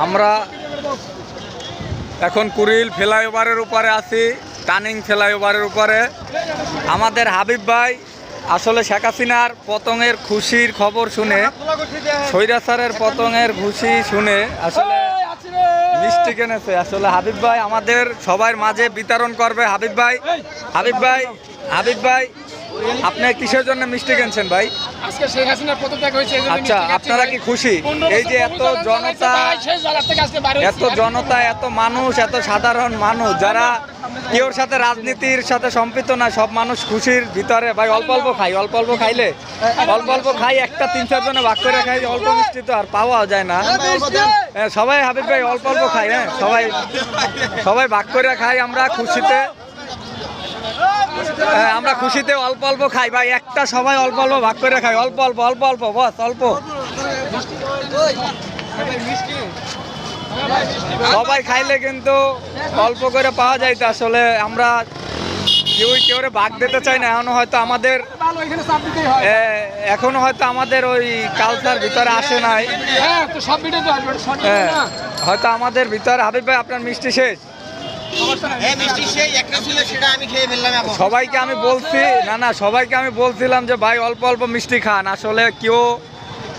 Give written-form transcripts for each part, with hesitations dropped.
আমরা এখন কুড়িল ফ্লাইওভারের উপরে আছি, টার্নিং ফ্লাইওভারের উপরে। আমাদের হাবিব ভাই আসলে শেখ হাসিনার পতনের খুশির খবর শুনে, স্বৈরাচারের পতনের খুশি শুনে আসলে মিষ্টি কিনেছে। আসলে হাবিব ভাই আমাদের সবার মাঝে বিতরণ করবে। হাবিব ভাই, হাবিব ভাই, হাবিব ভাই, আপনি কিসের জন্য মিষ্টি কিনছেন ভাই? আজকে শেখ হাসিনার পদত্যাগ হয়েছে। আচ্ছা, আপনারা কি খুশি? এই যে এত জনতা, এত জনতা, এত মানুষ, এত সাধারণ মানুষ যারা কেউর সাথে রাজনীতির সাথে সম্পৃক্ত না, সব মানুষ খুশির ভিতরে। ভাই অল্প অল্প খাই, অল্প অল্প খাইলে, অল্প অল্প খাই, একটা 3-4 জনে ভাগ করে খাই, অল্প মিষ্টি তো আর পাওয়া যায় না। সবাই হাবিব ভাই অল্প অল্প খাই, হ্যাঁ সবাই সবাই ভাগ করে খাই। আমরা খুশিতে, আমরা খুশিতে অল্প অল্প খাই ভাই, একটা সবাই অল্প অল্প ভাগ করে খাই, অল্প অল্প অল্প অল্প বস অল্প। সবাই খাইলে কিন্তু অল্প করে পাওয়া যাইতো। আসলে আমরা কেউ ভাগ দিতে চাই না। এখনো হয়তো আমাদের ওই কালচার ভিতরে আসে নাই, হয়তো আমাদের ভিতরে। হাবিব ভাই আপনার মিষ্টি শেষ? সবাইকে আমি বলছি, না সবাইকে আমি বলছিলাম যে ভাই অল্প অল্প মিষ্টি খান। আসলে কেউ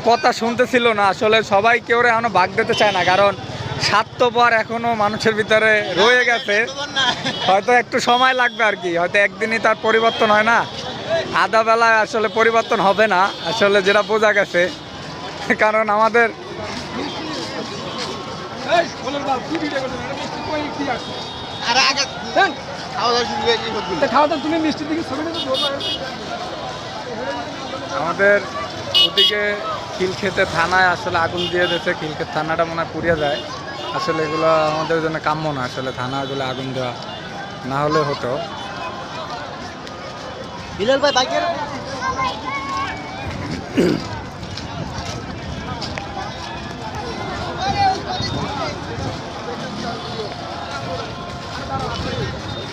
কথা শুনতেছিল না। আসলে সবাই কেউ এখনো ভাগ দিতে চায় না, কারণ স্বার্থপর এখনো মানুষের ভিতরে রয়ে গেছে। হয়তো একটু সময় লাগবে আর কি, হয়তো একদিনই তার পরিবর্তন হয় না, আধা বেলায় আসলে পরিবর্তন হবে না, আসলে যেটা বোঝা গেছে। কারণ আমাদের আমাদের ওদিকে খিলক্ষেতে থানায় আসলে আগুন দিয়ে দিয়েছে। খিলক্ষেত থানাটা মনে হয় পুড়িয়ে যায়। আসলে এগুলো আমাদের জন্য কাম্য না, আসলে থানাগুলো আগুন দেওয়া না হলে হতো। বিলাল ভাই